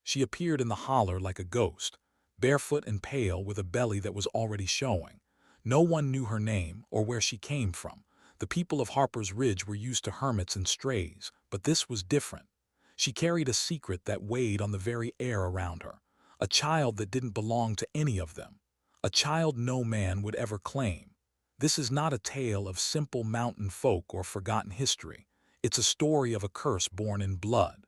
She appeared in the holler like a ghost, barefoot and pale with a belly that was already showing. No one knew her name or where she came from. The people of Harper's Ridge were used to hermits and strays, but this was different. She carried a secret that weighed on the very air around her, a child that didn't belong to any of them, a child no man would ever claim. This is not a tale of simple mountain folk or forgotten history. It's a story of a curse born in blood.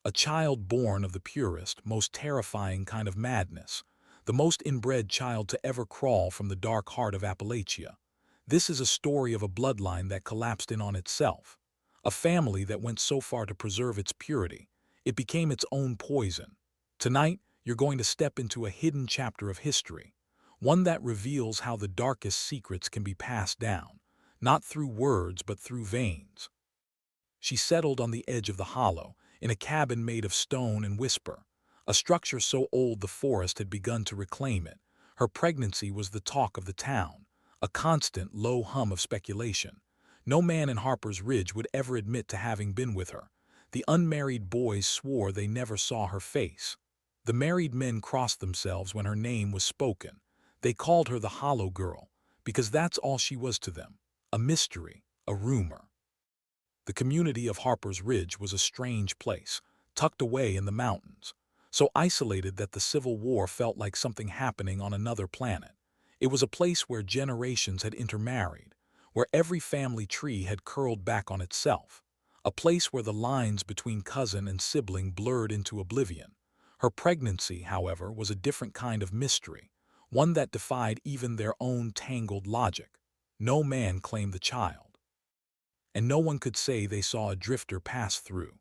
A child born of the purest, most terrifying kind of madness, the most inbred child to ever crawl from the dark heart of Appalachia. This is a story of a bloodline that collapsed in on itself, a family that went so far to preserve its purity, it became its own poison. Tonight, you're going to step into a hidden chapter of history, one that reveals how the darkest secrets can be passed down, not through words but through veins. She settled on the edge of the hollow, in a cabin made of stone and whisper, a structure so old the forest had begun to reclaim it. Her pregnancy was the talk of the town, a constant low hum of speculation. No man in Harper's Ridge would ever admit to having been with her. The unmarried boys swore they never saw her face. The married men crossed themselves when her name was spoken. They called her the Hollow Girl, because that's all she was to them, a mystery, a rumor. The community of Harper's Ridge was a strange place, tucked away in the mountains, so isolated that the Civil War felt like something happening on another planet. It was a place where generations had intermarried, where every family tree had curled back on itself, a place where the lines between cousin and sibling blurred into oblivion. Her pregnancy, however, was a different kind of mystery, one that defied even their own tangled logic. No man claimed the child, and no one could say they saw a drifter pass through.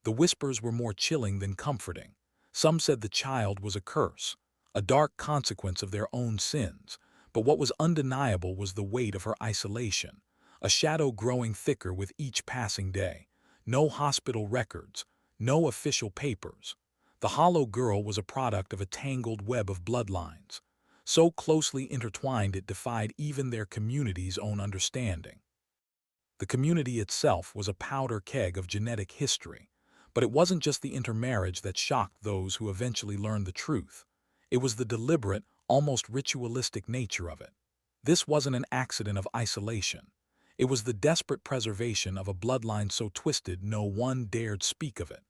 The whispers were more chilling than comforting. Some said the child was a curse, a dark consequence of their own sins, but what was undeniable was the weight of her isolation, a shadow growing thicker with each passing day. No hospital records, no official papers. The Hollow Girl was a product of a tangled web of bloodlines, so closely intertwined it defied even their community's own understanding. The community itself was a powder keg of genetic history, but it wasn't just the intermarriage that shocked those who eventually learned the truth. It was the deliberate, almost ritualistic nature of it. This wasn't an accident of isolation. It was the desperate preservation of a bloodline so twisted no one dared speak of it.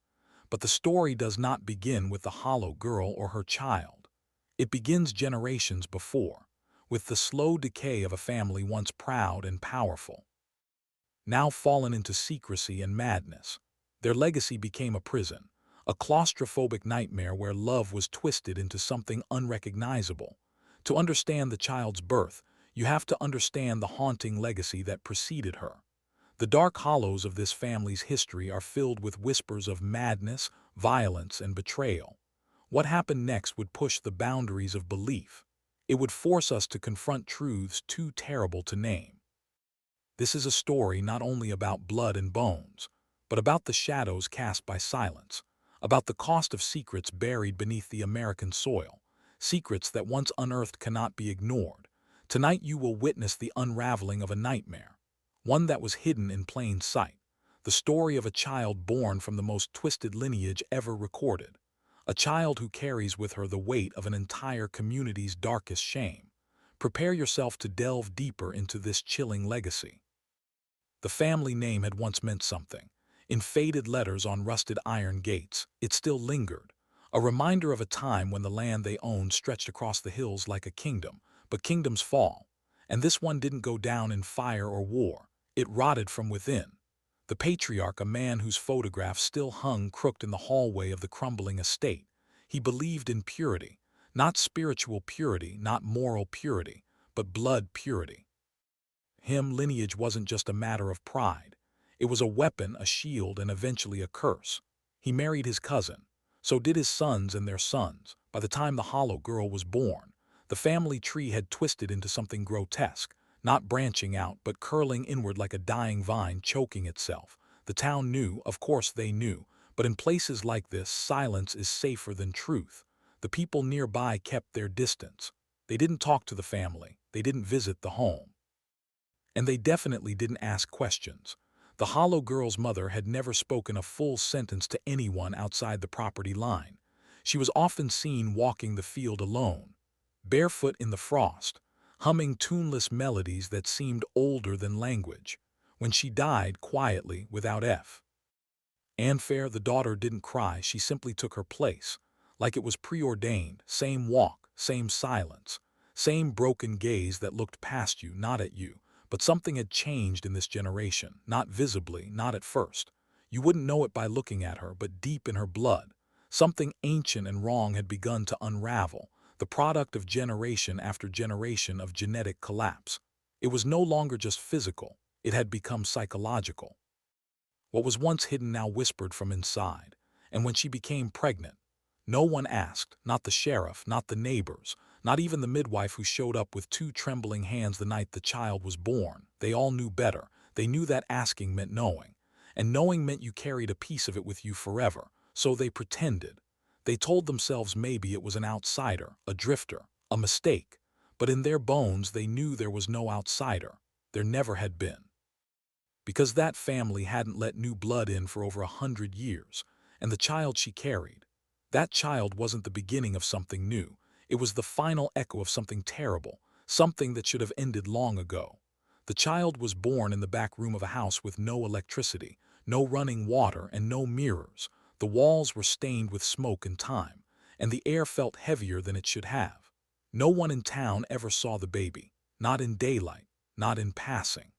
But the story does not begin with the Hollow Girl or her child. It begins generations before, with the slow decay of a family once proud and powerful, now fallen into secrecy and madness. Their legacy became a prison, a claustrophobic nightmare where love was twisted into something unrecognizable. To understand the child's birth, you have to understand the haunting legacy that preceded her. The dark hollows of this family's history are filled with whispers of madness, violence, and betrayal. What happened next would push the boundaries of belief. It would force us to confront truths too terrible to name. This is a story not only about blood and bones, but about the shadows cast by silence, about the cost of secrets buried beneath the American soil, secrets that once unearthed cannot be ignored. Tonight you will witness the unraveling of a nightmare, one that was hidden in plain sight, the story of a child born from the most twisted lineage ever recorded, a child who carries with her the weight of an entire community's darkest shame. Prepare yourself to delve deeper into this chilling legacy. The family name had once meant something. In faded letters on rusted iron gates, it still lingered, a reminder of a time when the land they owned stretched across the hills like a kingdom. But kingdoms fall, and this one didn't go down in fire or war. It rotted from within. The patriarch, a man whose photograph still hung crooked in the hallway of the crumbling estate, he believed in purity, not spiritual purity, not moral purity, but blood purity. Him, lineage wasn't just a matter of pride. It was a weapon, a shield, and eventually a curse. He married his cousin. So did his sons and their sons. By the time the Hollow Girl was born, the family tree had twisted into something grotesque, not branching out but curling inward like a dying vine choking itself. The town knew, of course they knew, but in places like this, silence is safer than truth. The people nearby kept their distance. They didn't talk to the family. They didn't visit the home. And they definitely didn't ask questions. The Hollow Girl's mother had never spoken a full sentence to anyone outside the property line. She was often seen walking the field alone, barefoot in the frost, humming tuneless melodies that seemed older than language. When she died quietly, without fanfare, the daughter didn't cry, she simply took her place, like it was preordained, same walk, same silence, same broken gaze that looked past you, not at you. But something had changed in this generation, not visibly, not at first. You wouldn't know it by looking at her, but deep in her blood, something ancient and wrong had begun to unravel, the product of generation after generation of genetic collapse. It was no longer just physical, it had become psychological. What was once hidden now whispered from inside. And when she became pregnant, no one asked, not the sheriff, not the neighbors, not even the midwife who showed up with two trembling hands the night the child was born. They all knew better. They knew that asking meant knowing. And knowing meant you carried a piece of it with you forever. So they pretended. They told themselves maybe it was an outsider, a drifter, a mistake. But in their bones they knew there was no outsider. There never had been. Because that family hadn't let new blood in for over 100 years, and the child she carried, that child wasn't the beginning of something new. It was the final echo of something terrible, something that should have ended long ago. The child was born in the back room of a house with no electricity, no running water, and no mirrors. The walls were stained with smoke and time, and the air felt heavier than it should have. No one in town ever saw the baby, not in daylight, not in passing.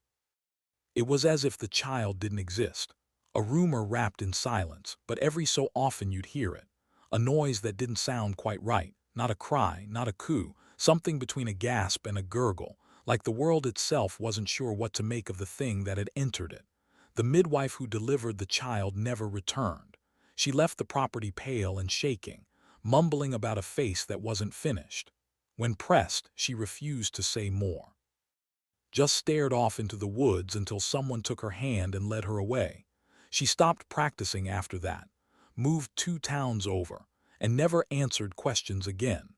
It was as if the child didn't exist, a rumor wrapped in silence, but every so often you'd hear it, a noise that didn't sound quite right, not a cry, not a coo, something between a gasp and a gurgle, like the world itself wasn't sure what to make of the thing that had entered it. The midwife who delivered the child never returned. She left the property pale and shaking, mumbling about a face that wasn't finished. When pressed, she refused to say more. Just stared off into the woods until someone took her hand and led her away. She stopped practicing after that, moved 2 towns over, and never answered questions again.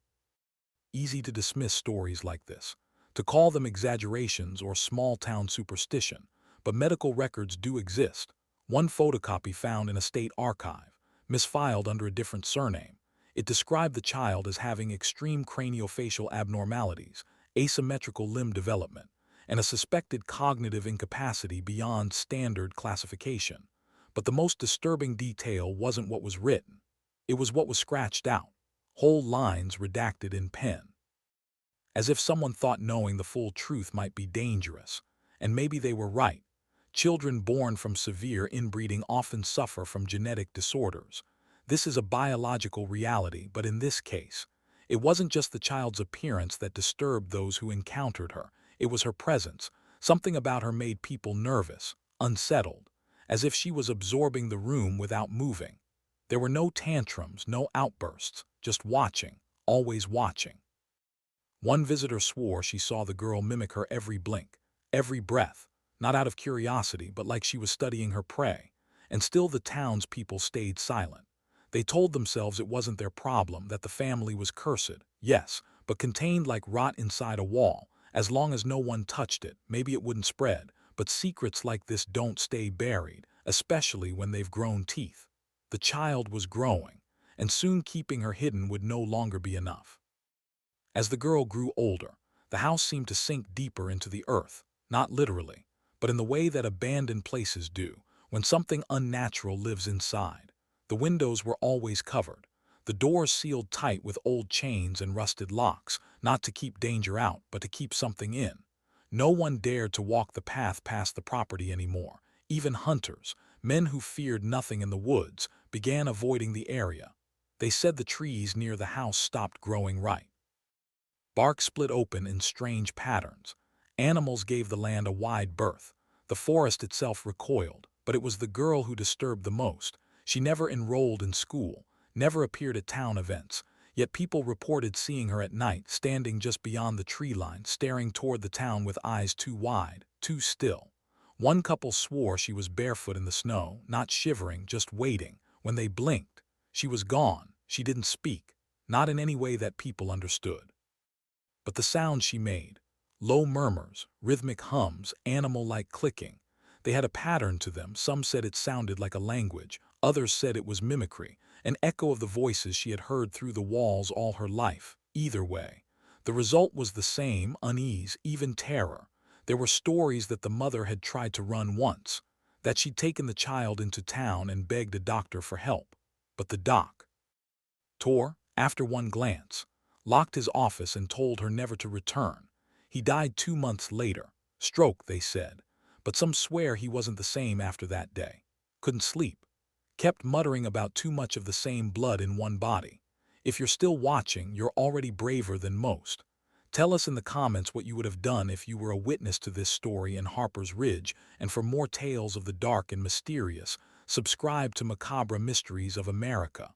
Easy to dismiss stories like this, to call them exaggerations or small-town superstition, but medical records do exist. One photocopy found in a state archive, misfiled under a different surname. It described the child as having extreme craniofacial abnormalities, asymmetrical limb development, and a suspected cognitive incapacity beyond standard classification. But the most disturbing detail wasn't what was written. It was what was scratched out, whole lines redacted in pen. As if someone thought knowing the full truth might be dangerous. And maybe they were right. Children born from severe inbreeding often suffer from genetic disorders. This is a biological reality, but in this case, it wasn't just the child's appearance that disturbed those who encountered her. It was her presence. Something about her made people nervous, unsettled, as if she was absorbing the room without moving. There were no tantrums, no outbursts, just watching, always watching. One visitor swore she saw the girl mimic her every blink, every breath, not out of curiosity, but like she was studying her prey. And still the townspeople stayed silent. They told themselves it wasn't their problem, that the family was cursed, yes, but contained like rot inside a wall. As long as no one touched it, maybe it wouldn't spread, but secrets like this don't stay buried, especially when they've grown teeth. The child was growing, and soon keeping her hidden would no longer be enough. As the girl grew older, the house seemed to sink deeper into the earth, not literally, but in the way that abandoned places do, when something unnatural lives inside. The windows were always covered, the doors sealed tight with old chains and rusted locks, not to keep danger out, but to keep something in. No one dared to walk the path past the property anymore. Even hunters, men who feared nothing in the woods, began avoiding the area. They said the trees near the house stopped growing right. Bark split open in strange patterns. Animals gave the land a wide berth. The forest itself recoiled, but it was the girl who disturbed the most. She never enrolled in school, never appeared at town events, yet people reported seeing her at night, standing just beyond the tree line, staring toward the town with eyes too wide, too still. One couple swore she was barefoot in the snow, not shivering, just waiting. When they blinked, she was gone. She didn't speak, not in any way that people understood. But the sounds she made, low murmurs, rhythmic hums, animal-like clicking, they had a pattern to them. Some said it sounded like a language, others said it was mimicry, an echo of the voices she had heard through the walls all her life. Either way, the result was the same: unease, even terror. There were stories that the mother had tried to run once, that she'd taken the child into town and begged a doctor for help. But the doctor, after one glance, locked his office and told her never to return. He died 2 months later. Stroke, they said, but some swear he wasn't the same after that day. Couldn't sleep. Kept muttering about too much of the same blood in one body. If you're still watching, you're already braver than most. Tell us in the comments what you would have done if you were a witness to this story in Harper's Ridge, and for more tales of the dark and mysterious, subscribe to Macabre Mysteries of America.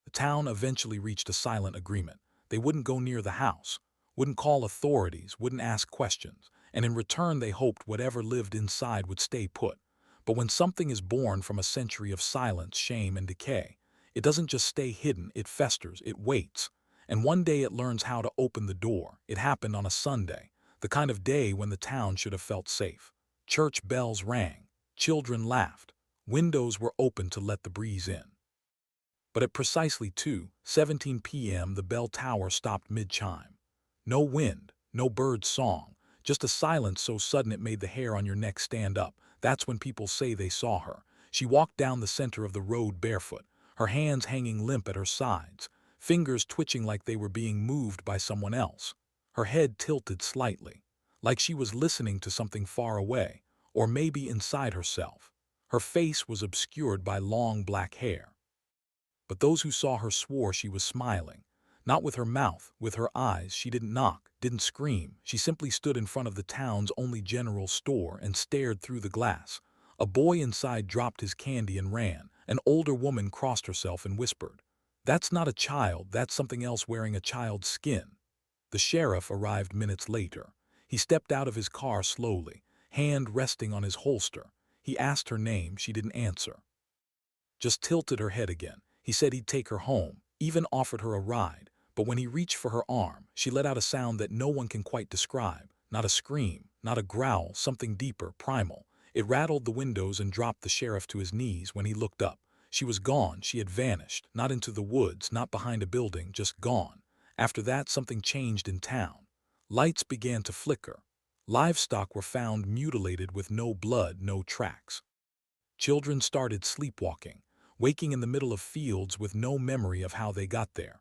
The town eventually reached a silent agreement. They wouldn't go near the house, wouldn't call authorities, wouldn't ask questions, and in return they hoped whatever lived inside would stay put. But when something is born from a century of silence, shame, and decay, it doesn't just stay hidden, it festers, it waits. And one day it learns how to open the door. It happened on a Sunday, the kind of day when the town should have felt safe. Church bells rang, children laughed, windows were open to let the breeze in. But at precisely 2:17 p.m. the bell tower stopped mid-chime. No wind, no bird's song, just a silence so sudden it made the hair on your neck stand up. That's when people say they saw her. She walked down the center of the road barefoot, her hands hanging limp at her sides, fingers twitching like they were being moved by someone else. Her head tilted slightly, like she was listening to something far away, or maybe inside herself. Her face was obscured by long black hair. But those who saw her swore she was smiling. Not with her mouth, with her eyes. She didn't knock, didn't scream. She simply stood in front of the town's only general store and stared through the glass. A boy inside dropped his candy and ran. An older woman crossed herself and whispered, "That's not a child, that's something else wearing a child's skin." The sheriff arrived minutes later. He stepped out of his car slowly, hand resting on his holster. He asked her name. She didn't answer, just tilted her head again. He said he'd take her home, even offered her a ride, but when he reached for her arm, she let out a sound that no one can quite describe. Not a scream, not a growl, something deeper, primal. It rattled the windows and dropped the sheriff to his knees when he looked up. She was gone. She had vanished, not into the woods, not behind a building, just gone. After that, something changed in town. Lights began to flicker. Livestock were found mutilated with no blood, no tracks. Children started sleepwalking, waking in the middle of fields with no memory of how they got there.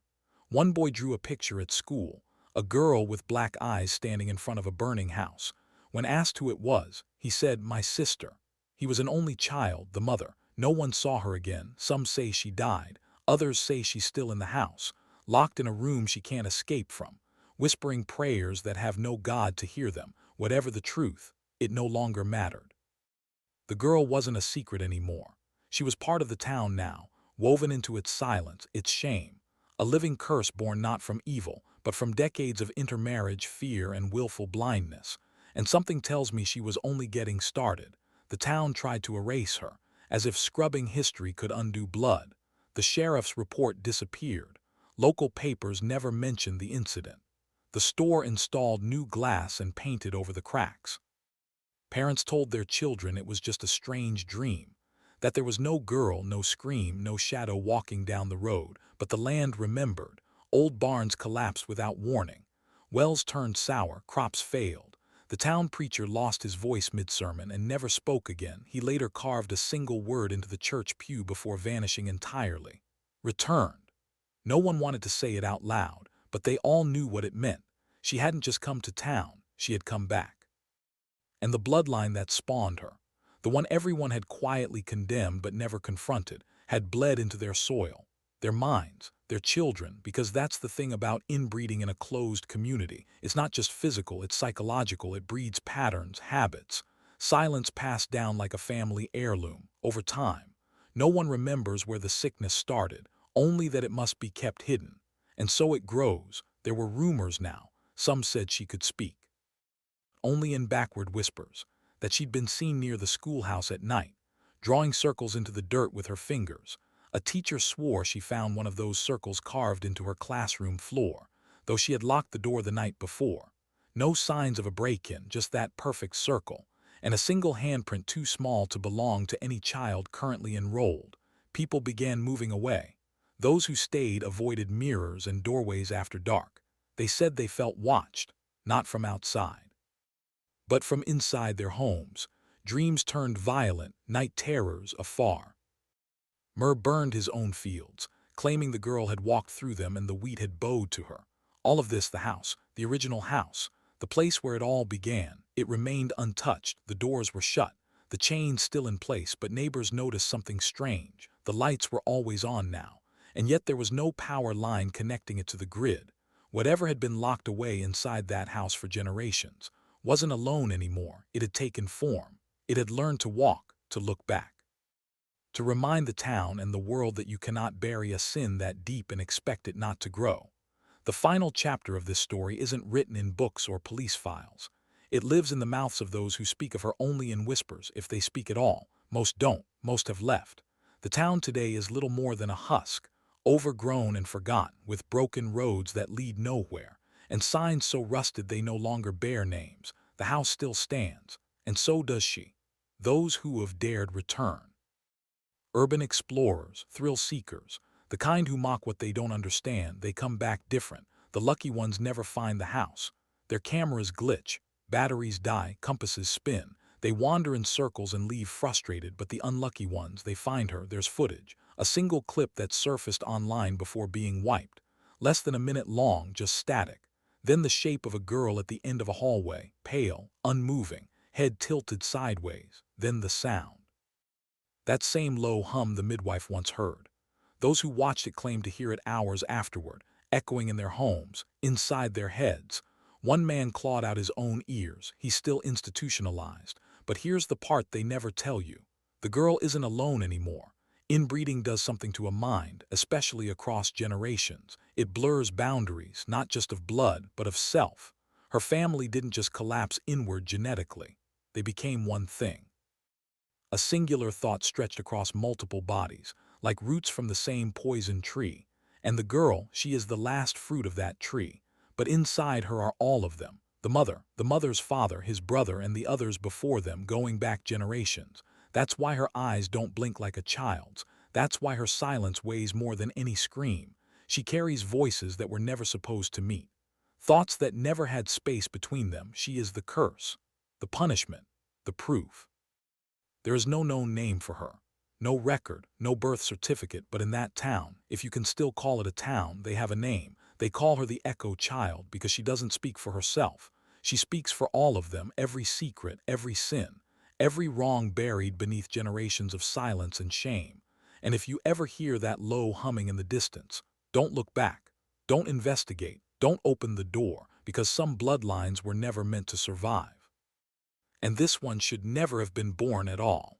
One boy drew a picture at school, a girl with black eyes standing in front of a burning house. When asked who it was, he said, "My sister." He was an only child, the mother. No one saw her again. Some say she died. Others say she's still in the house, locked in a room she can't escape from, whispering prayers that have no God to hear them. Whatever the truth, it no longer mattered. The girl wasn't a secret anymore. She was part of the town now, woven into its silence, its shame. A living curse born not from evil, but from decades of intermarriage, fear, and willful blindness. And something tells me she was only getting started. The town tried to erase her, as if scrubbing history could undo blood. The sheriff's report disappeared. Local papers never mentioned the incident. The store installed new glass and painted over the cracks. Parents told their children it was just a strange dream, that there was no girl, no scream, no shadow walking down the road. But the land remembered. Old barns collapsed without warning. Wells turned sour, crops failed. The town preacher lost his voice mid-sermon and never spoke again. He later carved a single word into the church pew before vanishing entirely. Returned. No one wanted to say it out loud, but they all knew what it meant. She hadn't just come to town, she had come back. And the bloodline that spawned her, the one everyone had quietly condemned but never confronted, had bled into their soil, their minds, their children, because that's the thing about inbreeding in a closed community. It's not just physical, it's psychological. It breeds patterns, habits. Silence passed down like a family heirloom. Over time, no one remembers where the sickness started, only that it must be kept hidden. And so it grows. There were rumors now. Some said she could speak, only in backward whispers, that she'd been seen near the schoolhouse at night, drawing circles into the dirt with her fingers. A teacher swore she found one of those circles carved into her classroom floor, though she had locked the door the night before. No signs of a break-in, just that perfect circle, and a single handprint too small to belong to any child currently enrolled. People began moving away. Those who stayed avoided mirrors and doorways after dark. They said they felt watched, not from outside, but from inside their homes. Dreams turned violent, night terrors afar. Mur burned his own fields, claiming the girl had walked through them and the wheat had bowed to her. All of this, the house, the original house, the place where it all began, it remained untouched. The doors were shut, the chains still in place, but neighbors noticed something strange. The lights were always on now, and yet there was no power line connecting it to the grid. Whatever had been locked away inside that house for generations wasn't alone anymore. It had taken form. It had learned to walk, to look back, to remind the town and the world that you cannot bury a sin that deep and expect it not to grow. The final chapter of this story isn't written in books or police files. It lives in the mouths of those who speak of her only in whispers, if they speak at all. Most don't, most have left. The town today is little more than a husk, overgrown and forgotten, with broken roads that lead nowhere, and signs so rusted they no longer bear names. The house still stands, and so does she. Those who have dared return. Urban explorers, thrill seekers, the kind who mock what they don't understand, they come back different. The lucky ones never find the house. Their cameras glitch, batteries die, compasses spin. They wander in circles and leave frustrated, but the unlucky ones, they find her, there's footage. A single clip that surfaced online before being wiped. Less than a minute long, just static. Then the shape of a girl at the end of a hallway, pale, unmoving, head tilted sideways. Then the sound. That same low hum the midwife once heard. Those who watched it claimed to hear it hours afterward, echoing in their homes, inside their heads. One man clawed out his own ears. He's still institutionalized. But here's the part they never tell you. The girl isn't alone anymore. Inbreeding does something to a mind, especially across generations. It blurs boundaries, not just of blood, but of self. Her family didn't just collapse inward genetically. They became one thing. A singular thought stretched across multiple bodies, like roots from the same poison tree. And the girl, she is the last fruit of that tree. But inside her are all of them. The mother, the mother's father, his brother, and the others before them, going back generations. That's why her eyes don't blink like a child's. That's why her silence weighs more than any scream. She carries voices that were never supposed to meet. Thoughts that never had space between them. She is the curse, the punishment, the proof. There is no known name for her, no record, no birth certificate, but in that town, if you can still call it a town, they have a name. They call her the Echo Child because she doesn't speak for herself. She speaks for all of them, every secret, every sin, every wrong buried beneath generations of silence and shame. And if you ever hear that low humming in the distance, don't look back, don't investigate, don't open the door, because some bloodlines were never meant to survive. And this one should never have been born at all.